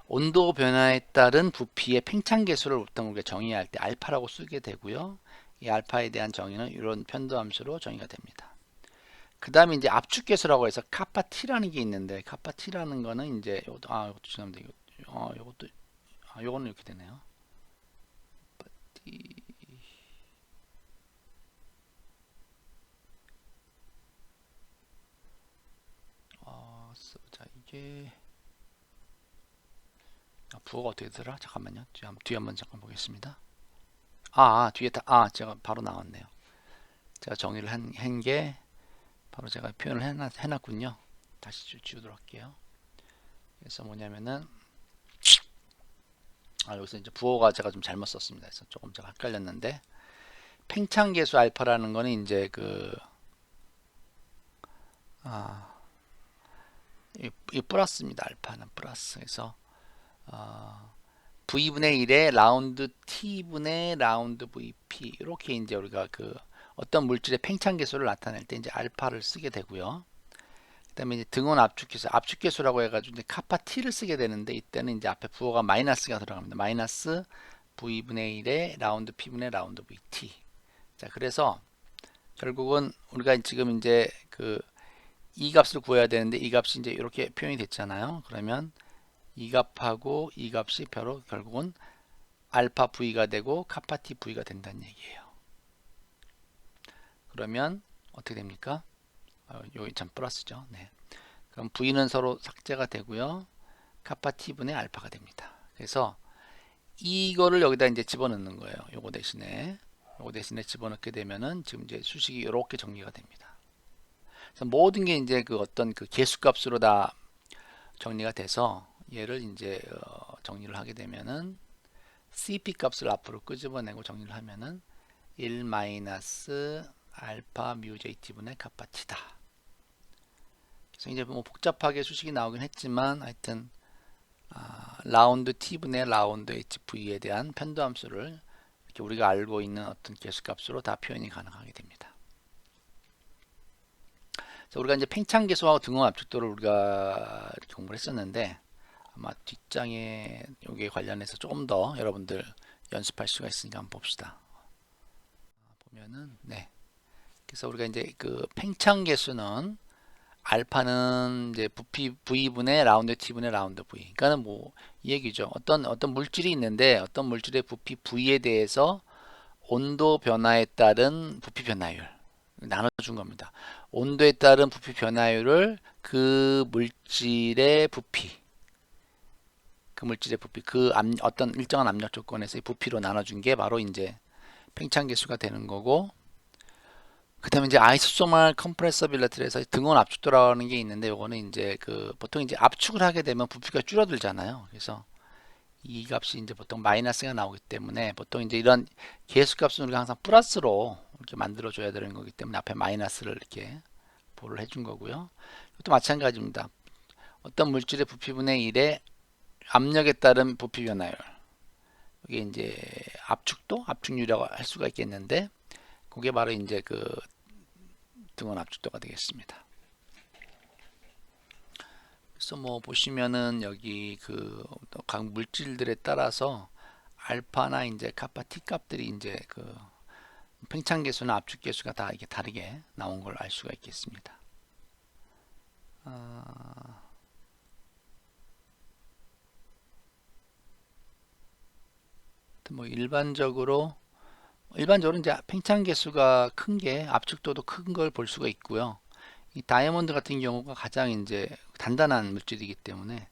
온도 변화에 따른 부피의 팽창계수를 보통 우리가 정의할 때 알파라고 쓰게 되고요. 이 알파에 대한 정의는 이런 편도함수로 정의가 됩니다. 그 다음에 이제 압축계수라고 해서 카파 t라는 게 있는데, 카파 t라는 거는 이제 이것도 죄송합니다. 요거는 이렇게 되네요. 자, 이게 부호가 어떻게 되더라? 잠깐만요. 뒤에 한번 잠깐 보겠습니다. 뒤에 제가 바로 나왔네요. 제가 정의를 한 게 바로 제가 표현을 해놨군요. 다시 지우도록 할게요. 그래서 뭐냐면은 여기서 이제 부호가 제가 좀 잘못 썼습니다. 그래서 조금 제가 헷갈렸는데, 팽창계수 알파라는 거는 이제 이 플러스입니다. 알파는 플러스. 그래서 v분의 1에 라운드 t분의 라운드 vp, 이렇게 이제 우리가 어떤 물질의 팽창계수를 나타낼 때 이제 알파를 쓰게 되고요. 그다음에 이제 등원 압축계수라고 해가지고 이제 카파 t를 쓰게 되는데, 이때는 이제 앞에 부호가 마이너스가 들어갑니다. 마이너스 v분의 1에 라운드 p분의 라운드 vt. 자, 그래서 결국은 우리가 지금 이제 이 값을 구해야 되는데, 이 값이 이제 이렇게 표현이 됐잖아요. 그러면 이 값하고 이 값이 바로 결국은 알파 v가 되고 카파 t v가 된다는 얘기예요. 그러면 어떻게 됩니까? 여기 참 플러스죠. 네. 그럼 v는 서로 삭제가 되고요. 카파 t분의 알파가 됩니다. 그래서 이거를 여기다 이제 집어넣는 거예요. 요거 대신에 집어넣게 되면은 지금 이제 수식이 이렇게 정리가 됩니다. 그래서 모든 게 이제 어떤 계수값으로 다 정리가 돼서, 얘를 이제 정리를 하게 되면은 CP 값을 앞으로 끄집어내고 정리를 하면은 1 마이너스 알파 뮤 JT분의 카파 T다. 그래서 이제 뭐 복잡하게 수식이 나오긴 했지만, 하여튼 라운드 T분의 라운드 HV에 대한 편도함수를 이렇게 우리가 알고 있는 어떤 계수값으로 다 표현이 가능하게 됩니다. 그래서 우리가 이제 팽창계수하고 등원 압축도를 우리가 이렇게 공부를 했었는데, 아마 뒷장에 여기에 관련해서 조금 더 여러분들 연습할 수가 있으니까 한번 봅시다. 보면은 네. 그래서 우리가 이제 팽창계수는 알파는 이제 부피 V분의 라운드 T분의 라운드 V. 그러니까는 뭐 이 얘기죠. 어떤 물질이 있는데, 어떤 물질의 부피 V에 대해서 온도 변화에 따른 부피 변화율 나눠준 겁니다. 온도에 따른 부피 변화율을 그 물질의 부피, 어떤 일정한 압력 조건에서의 부피로 나눠준 게 바로 이제 팽창계수가 되는 거고, 그 다음에 이제 아이소소멀 컴프레서빌리티에서 등원 압축도라는 게 있는데, 요거는 이제 보통 이제 압축을 하게 되면 부피가 줄어들잖아요. 그래서 이 값이 이제 보통 마이너스가 나오기 때문에, 보통 이제 이런 계수값은 우리가 항상 플러스로 이렇게 만들어 줘야 되는 거기 때문에 앞에 마이너스를 이렇게 보를 해준 거고요. 이것도 마찬가지입니다. 어떤 물질의 부피분의 1의 압력에 따른 부피 변화율, 이게 이제 압축률이라고 할 수가 있겠는데, 그게 바로 이제 등원 압축도가 되겠습니다. 그래서 뭐 보시면은 여기 각 물질들에 따라서 알파나 이제 카파 T 값들이 이제 팽창계수나 압축계수가 다 이게 다르게 나온 걸 알 수가 있겠습니다. 뭐 일반적으로 이제 팽창계수가 큰 게 압축도도 큰 걸 볼 수가 있고요. 이 다이아몬드 같은 경우가 가장 이제 단단한 물질이기 때문에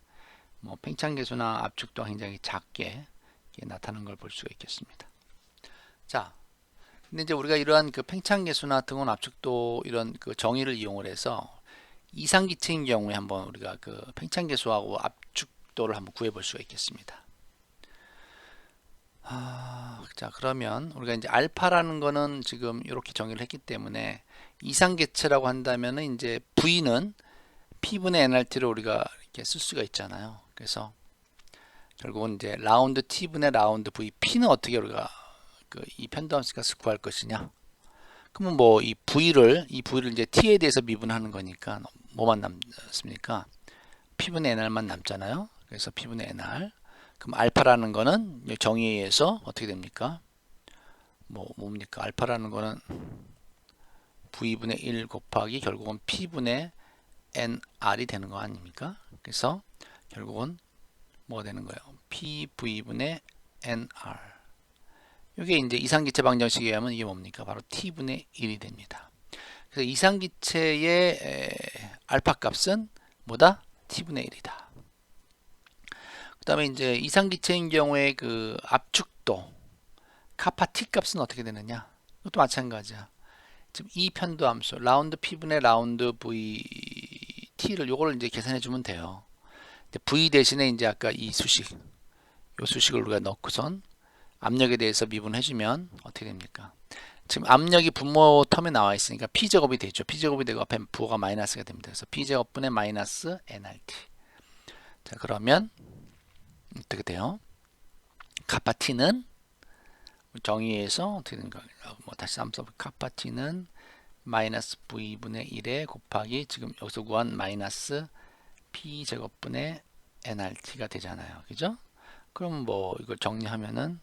뭐 팽창계수나 압축도가 굉장히 작게 나타나는 걸 볼 수가 있겠습니다. 자, 근데 이제 우리가 이러한 팽창계수나 등원 압축도 이런 정의를 이용을 해서 이상기체인 경우에 한번 우리가 팽창계수하고 압축도를 한번 구해 볼 수가 있겠습니다. 자, 그러면 우리가 이제 알파라는 거는 지금 이렇게 정의를 했기 때문에 이상계체라고 한다면은 이제 V는 P분의 nRT를 우리가 이렇게 쓸 수가 있잖아요. 그래서 결국은 이제 라운드 t분의 라운드 vp는 어떻게 우리가 이 편도함수 값을 구할 것이냐. 그러면 뭐 이 v를 이제 t에 대해서 미분하는 거니까 뭐만 남습니까? p분의 nr만 남잖아요. 그래서 p분의 nr. 그럼 알파라는 거는 정의에 의해서 어떻게 됩니까? 뭡니까? 알파라는 거는 v분의 1 곱하기 결국은 p분의 nr이 되는 거 아닙니까? 그래서 결국은 뭐가 되는 거예요? pv분의 nr. 이게 이제 이상기체 방정식에 의하면 이게 뭡니까? 바로 t분의 1이 됩니다. 그래서 이상기체의 알파 값은 뭐다? t분의 1이다. 그 다음에 이제 이상기체인 경우에 그 압축도 카파 t 값은 어떻게 되느냐? 이것도 마찬가지야. 지금 이 편도함수 라운드 p분의 라운드 v t를 요걸 이제 계산해 주면 돼요. v 대신에 이제 아까 이 수식, 요 수식을 우리가 넣고선 압력에 대해서 미분해 주면 어떻게 됩니까? 지금 압력이 분모 텀에 나와 있으니까 p제곱이 되죠. p제곱이 되고 앞에 부호가 마이너스가 됩니다. 그래서 p제곱분의 마이너스 nRT. 자, 그러면 어떻게 돼요? 카파 t는 정의에서 어떻게 되는 거예요? 다시 한번 써볼게요. 카파 t는 마이너스 v분의 1에 곱하기 지금 여기서 구한 마이너스 p제곱분의 nRT가 되잖아요. 그죠? 그럼 뭐 이걸 정리하면은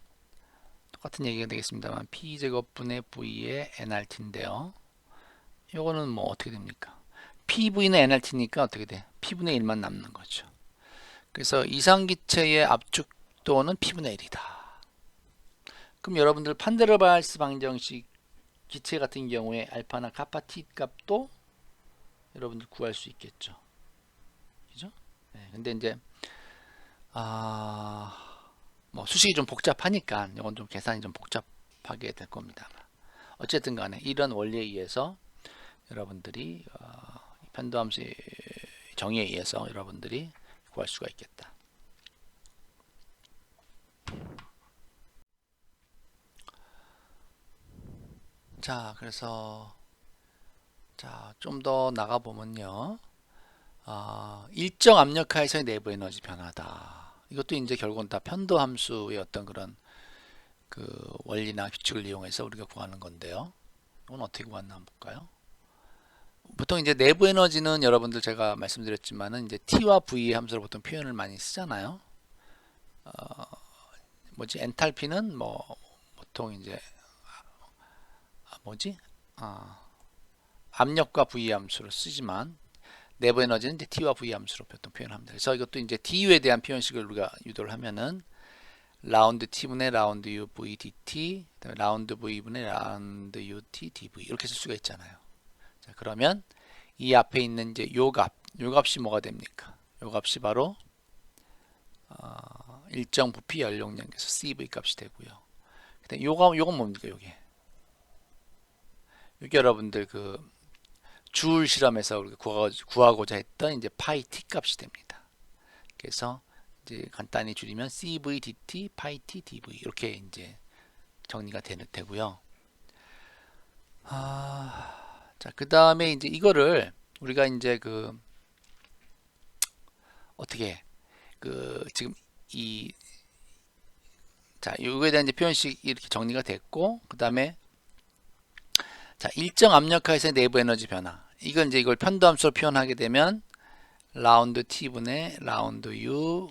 똑같은 얘기가 되겠습니다만 p제곱분의 v의 nRT인데요. 요거는 뭐 어떻게 됩니까? pv는 nRT니까 어떻게 돼? p분의 1만 남는 거죠. 그래서 이상기체의 압축도는 p분의 1이다. 그럼 여러분들 판데르발스 방정식 기체 같은 경우에 알파나 카파 t 값도 여러분들 구할 수 있겠죠. 그죠? 네, 근데 이제 뭐 수식이 좀 복잡하니까 이건 좀 계산이 좀 복잡하게 될 겁니다. 어쨌든 간에 이런 원리에 의해서 여러분들이 편도함수의 정의에 의해서 여러분들이 구할 수가 있겠다. 자, 그래서 좀 더 나가 보면요. 일정 압력하에서의 내부 에너지 변화다. 이것도 이제 결국은 다 편도함수의 어떤 그런 그 원리나 규칙을 이용해서 우리가 구하는 건데요. 이건 어떻게 구하나 한번 볼까요? 보통 이제 내부 에너지는 여러분들 제가 말씀드렸지만은 이제 T와 V의 함수로 보통 표현을 많이 쓰잖아요. 엔탈피는 뭐 보통 이제 압력과 V 함수로 쓰지만 내부 에너지는 이제 T와 V 함수로 보통 표현합니다. 그래서 이것도 이제 DU에 대한 표현식을 우리가 유도를 하면은 라운드 T분의 라운드 U V dt, 라운드 V분의 라운드 U T dV 이렇게 쓸 수가 있잖아요. 자, 그러면 이 앞에 있는 이제 요 값이 뭐가 됩니까? 요 값이 바로 일정 부피 연용량에서 CV 값이 되고요. 근데 요건 뭡니까? 요게 여러분들 그 줄 실험에서 우리가 구하고자 했던 이제 파이 t 값이 됩니다. 그래서 이제 간단히 줄이면 CV dt 파이 t dv 이렇게 이제 정리가 되고요. 자, 그 다음에 이제 이거를 우리가 이제 어떻게 지금 요거에 대한 이제 표현식 이렇게 정리가 됐고, 그 다음에 자, 일정 압력하에서의 내부 에너지 변화. 이건 이제 이걸 편도함수로 표현하게 되면 라운드 t분의 라운드 u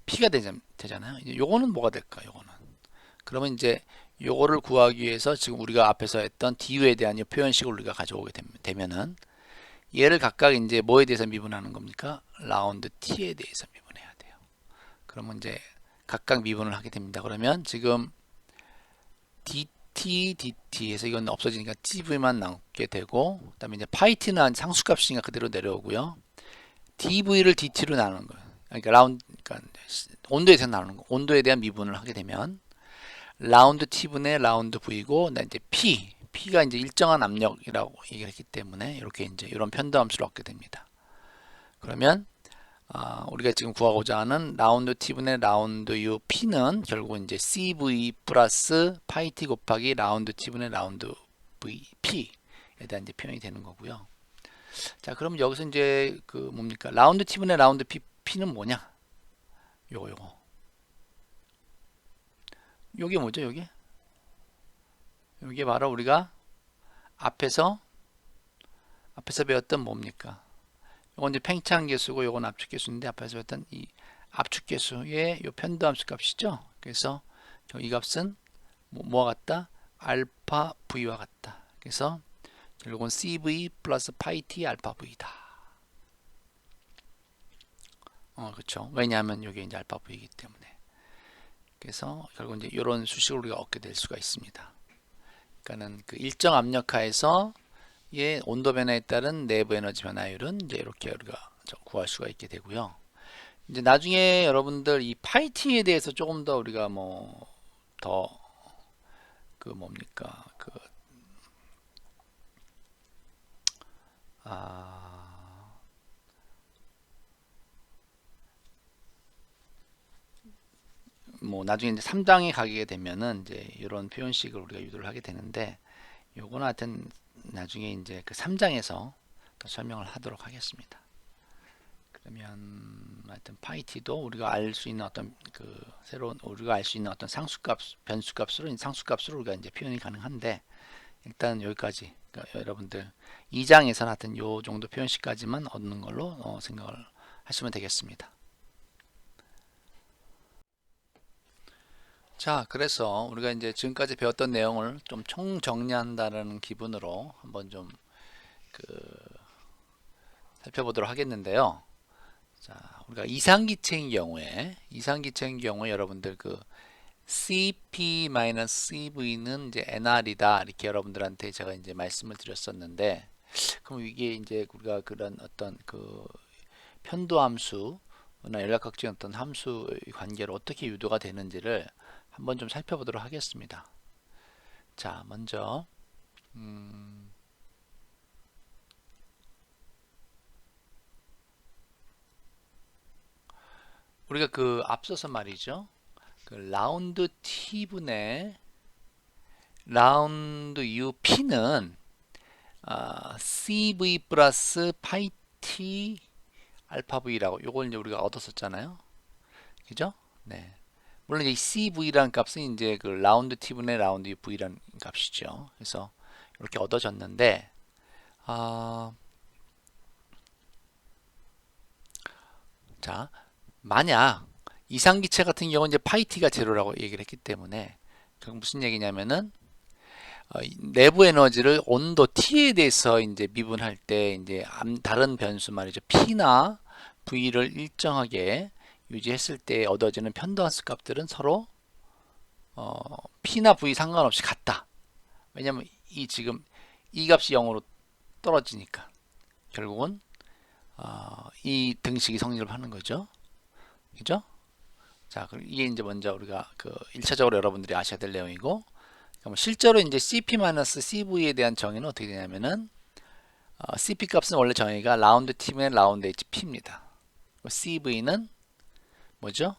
p가 되잖아요. 이제 요거는 뭐가 될까? 요거는. 그러면 이제 요거를 구하기 위해서 지금 우리가 앞에서 했던 du에 대한 이 표현식을 우리가 가져오게 되면은 얘를 각각 이제 뭐에 대해서 미분하는 겁니까? 라운드 t에 대해서 미분해야 돼요. 그러면 이제 각각 미분을 하게 됩니다. 그러면 지금 dt에서 이건 없어지니까 tv만 남게 되고, 그 다음에 이제 파이 t는 상수값이니까 그대로 내려오고요. dv를 dt로 나누는 거예요. 그러니까 온도에 대해서 나누는 거. 온도에 대한 미분을 하게 되면 라운드 t분의 라운드 v고, 이제 p가 이제 일정한 압력이라고 얘기를 했기 때문에 이렇게 이제 이런 편도함수를 얻게 됩니다. 그러면 우리가 지금 구하고자 하는 라운드 t분의 라운드 u p는 결국 이제 cv 플러스 파이 t 곱하기 라운드 t분의 라운드 v p에 대한 이제 표현이 되는 거고요. 자, 그럼 여기서 이제 뭡니까? 라운드 t분의 라운드 p는 뭐냐? 요게 뭐죠? 요게 바로 우리가 앞에서 배웠던 뭡니까? 요건 이제 팽창계수고 요건 압축계수인데 앞에서 배웠던 이 압축계수의 요 편도함수 값이죠. 그래서 이 값은 뭐와 같다? 알파 V와 같다. 그래서 결국은 CV 플러스 파이 T 알파 V다. 그렇죠. 왜냐하면 이게 이제 알파 V이기 때문에. 그래서 결국 이제 이런 수식을 우리가 얻게 될 수가 있습니다. 그러니까는 그 일정 압력하에서 의 온도 변화에 따른 내부 에너지 변화율은 이제 이렇게 우리가 구할 수가 있게 되고요. 이제 나중에 여러분들 이 파이 T에 대해서 조금 더 우리가 뭐 더 그 뭡니까 뭐 나중에 이제 3장에 가게 되면은 이제 이런 표현식을 우리가 유도를 하게 되는데 요거는 하여튼 나중에 이제 그 3장에서 더 설명을 하도록 하겠습니다. 그러면 하여튼 파이 t도 우리가 알 수 있는 어떤 그 새로운 우리가 알 수 있는 어떤 상수값 변수값으로 상수값으로 우리가 이제 표현이 가능한데 일단 여기까지 그러니까 여러분들 2장에서는 하여튼 요 정도 표현식까지만 얻는 걸로 생각을 하시면 되겠습니다. 자, 그래서 우리가 이제 지금까지 배웠던 내용을 좀 총정리한다는 기분으로 한번 좀 살펴보도록 하겠는데요. 자, 우리가 이상기체인 경우에 여러분들 그 CP-CV는 이제 NR이다 이렇게 여러분들한테 제가 이제 말씀을 드렸었는데 그럼 이게 이제 우리가 그런 어떤 그 편도함수나 열락각진 어떤 함수의 관계로 어떻게 유도가 되는지를 한번 좀 살펴보도록 하겠습니다. 자, 먼저 우리가 그 앞서서 말이죠. 그 라운드 T분의 라운드 UP는 CV 플러스 파이 T 알파 V라고 요걸 이제 우리가 얻었었잖아요. 그죠? 네. 물론 이 CV라는 값은 이제 그 라운드 T분의 라운드 V라는 값이죠. 그래서 이렇게 얻어졌는데 자, 만약 이상기체 같은 경우는 이제 파이 T가 제로라고 얘기를 했기 때문에 그건 무슨 얘기냐면은 내부 에너지를 온도 T에 대해서 이제 미분할 때 이제 다른 변수 말이죠. P나 V를 일정하게 유지했을 때 얻어지는 편도함수 값들은 서로 P나 V 상관없이 같다. 왜냐면 이 지금 이 값이 0으로 떨어지니까 결국은 이 등식이 성립을 하는 거죠. 그죠? 자, 그럼 이게 이제 먼저 우리가 그 1차적으로 여러분들이 아셔야 될 내용이고 그럼 실제로 이제 CP-CV에 대한 정의는 어떻게 되냐면은 CP 값은 원래 정의가 라운드 T분의 라운드 HP입니다. CV는 뭐죠?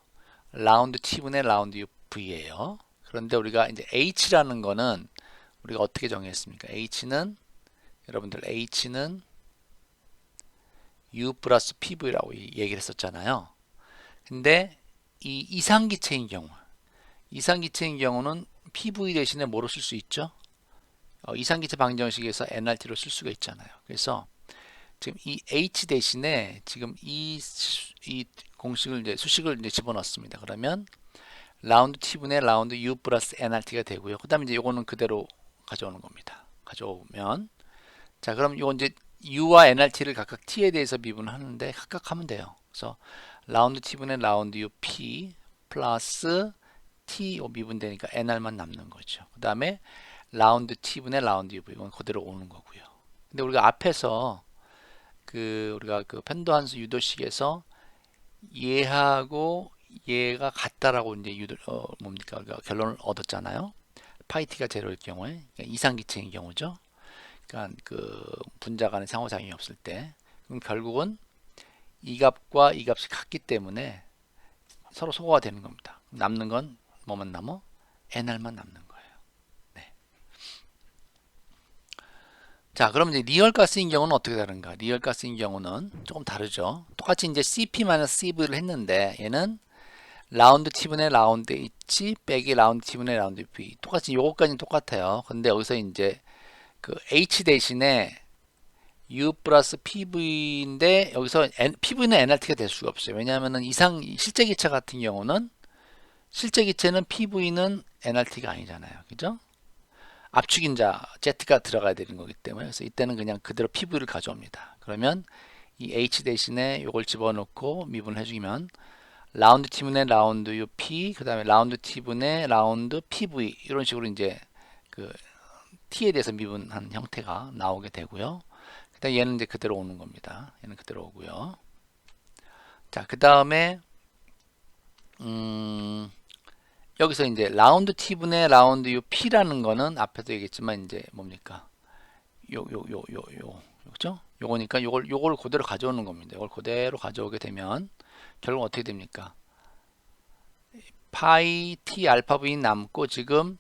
라운드 T분의 라운드 V예요. 그런데 우리가 이제 H라는 거는 우리가 어떻게 정의했습니까? H는 U 플러스 PV라고 얘기를 했었잖아요. 근데 이 이상기체인 경우는 PV 대신에 뭐로 쓸 수 있죠? 이상기체 방정식에서 NRT로 쓸 수가 있잖아요. 그래서 지금 이 H 대신에 지금 이 공식을 이제 수식을 이제 집어넣습니다. 그러면 라운드 T분의 라운드 U 플러스 NRT가 되고요. 그 다음에 이제 요거는 그대로 가져오는 겁니다. 가져오면 자, 그럼 요건 이제 U와 NRT를 각각 T에 대해서 미분하는데 각각 하면 돼요. 그래서 라운드 T분의 라운드 U P 플러스 T 미분되니까 NR만 남는 거죠. 그 다음에 라운드 T분의 라운드 UV 이건 그대로 오는 거고요. 근데 우리가 앞에서 우리가 그 편도함수 유도식에서 얘하고 얘가 같다라고 이제 뭡니까 우리가 결론을 얻었잖아요. 파이 t가 제로일 경우에 그러니까 이상기체인 경우죠. 그러니까 그 분자 간의 상호작용이 없을 때 그럼 결국은 이 값과 이 값이 같기 때문에 서로 소거가 되는 겁니다. 남는 건 뭐만 남어? NR만 남는 거예요. 네. 자, 그럼 이제 리얼가스인 경우는 어떻게 다른가? 리얼가스인 경우는 조금 다르죠. 똑같이 이제 CP-CV를 했는데 얘는 라운드 t분의 라운드 h 빼기 라운드 t분의 라운드 v 똑같이 요거까지는 똑같아요. 근데 여기서 이제 그 h 대신에 u 플러스 pv인데 여기서 pv는 nrt가 될 수가 없어요. 왜냐하면은 이상 실제 기체 같은 경우는 실제 기체는 pv는 nrt가 아니잖아요. 그죠? 압축인자 z가 들어가야 되는 거기 때문에 그래서 이때는 그냥 그대로 pv를 가져옵니다. 그러면 이 h 대신에 요걸 집어넣고 미분을 해주면 라운드 t분의 라운드 up 그 다음에 라운드 t분의 라운드 pv 이런 식으로 이제 그 t에 대해서 미분한 형태가 나오게 되고요. 그다음 얘는 이제 그대로 오는 겁니다. 얘는 그대로 오고요. 자, 그 다음에 여기서 이제 라운드 t분의 라운드 up라는 거는 앞에도 얘기했지만 이제 뭡니까? 그죠? 요거니까 요걸 그대로 가져오는 겁니다. 요걸 그대로 가져오게 되면 결국 어떻게 됩니까? 파이 t 알파 v 남고 지금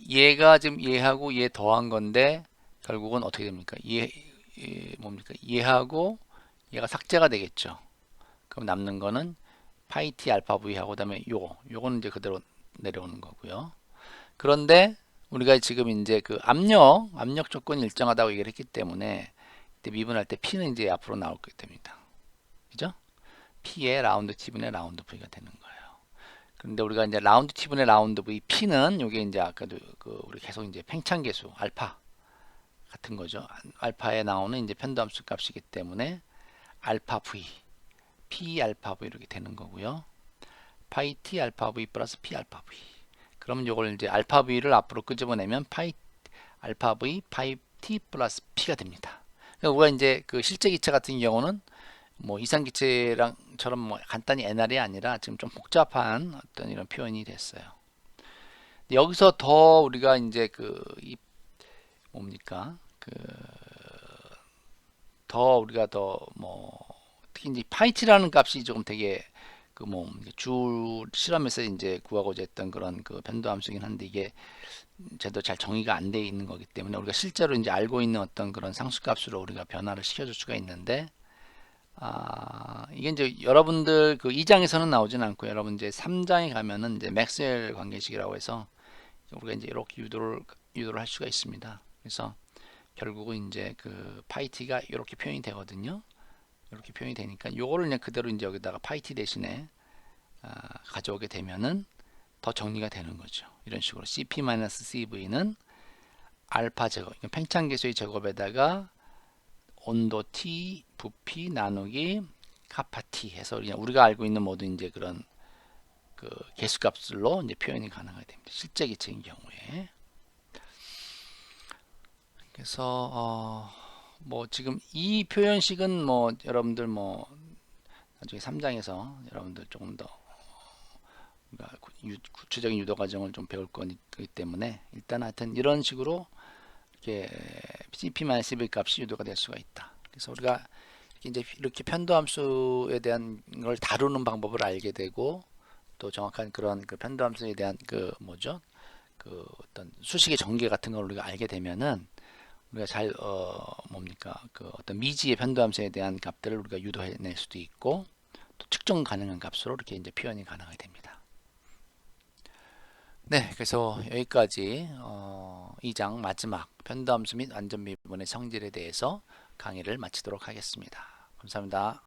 얘가 지금 얘하고 얘 더한 건데 결국은 어떻게 됩니까? 뭡니까? 얘하고 얘가 삭제가 되겠죠. 그럼 남는 거는 파이 t 알파 v하고 그다음에 요거는 이제 그대로 내려오는 거고요. 그런데 우리가 지금 이제 그 압력 조건이 일정하다고 얘기를 했기 때문에 미분할 때 p는 이제 앞으로 나오게 됩니다. 그죠? p의 라운드 t분의 라운드 v가 되는 거예요. 그런데 우리가 이제 라운드 t분의 라운드 v p는 요게 이제 아까도 그 우리 계속 이제 팽창계수 알파 같은 거죠. 알파에 나오는 이제 편도함수 값이기 때문에 알파 v, p 알파 v 이렇게 되는 거고요. 파이 t 알파 v 플러스 p 알파 v. 그러면 요걸 이제 알파 v를 앞으로 끄집어내면 파이 알파 v 파이 t 플러스 p가 됩니다. 그러니까 우리가 이제 그 실제 기체 같은 경우는 뭐 이상기체랑처럼 뭐 간단히 NR이 아니라 지금 좀 복잡한 어떤 이런 표현이 됐어요. 여기서 더 우리가 이제 이 뭡니까? 더 우리가 더 뭐 특히 이제 파이티라는 값이 조금 되게 그 뭐 줄 실험에서 이제 구하고자 했던 그런 그 변도 함수긴 한데 이게 제대로 잘 정의가 안 돼 있는 거기 때문에 우리가 실제로 이제 알고 있는 어떤 그런 상수값으로 우리가 변화를 시켜줄 수가 있는데 이게 이제 여러분들 그 2장에서는 나오진 않고 여러분 이제 3장에 가면은 이제 맥스웰 관계식이라고 해서 우리가 이제 이렇게 유도를 할 수가 있습니다. 그래서 결국은 이제 그 파이티가 이렇게 표현이 되거든요. 이렇게 표현이 되니까 요거를 그냥 그대로 이제 여기다가 파이티 대신에 가져오게 되면은 더 정리가 되는 거죠. 이런 식으로 CP-CV는 알파 제곱, 팽창계수의 제곱에다가 온도 T, 부피 나누기 카파 T 해서 그냥 우리가 알고 있는 모든 이제 그런 그 개수값들로 이제 표현이 가능하게 됩니다. 실제 기체인 경우에. 그래서 뭐 지금 이 표현식은 뭐 여러분들 뭐 나중에 3장에서 여러분들 조금 더 구체적인 유도 과정을 좀 배울 거기 때문에 일단 하여튼 이런 식으로 이렇게 CP-CV 값이 유도가 될 수가 있다. 그래서 우리가 이제 이렇게 편도함수에 대한 걸 다루는 방법을 알게 되고 또 정확한 그런 그 편도함수에 대한 그 뭐죠? 그 어떤 수식의 전개 같은 걸 우리가 알게 되면은 우리가 잘 뭡니까? 그 어떤 미지의 편도함수에 대한 값들을 우리가 유도해낼 수도 있고 또 측정 가능한 값으로 이렇게 이제 표현이 가능하게 됩니다. 네, 그래서 여기까지 2장 마지막 편도함수 및 안전미분의 성질에 대해서 강의를 마치도록 하겠습니다. 감사합니다.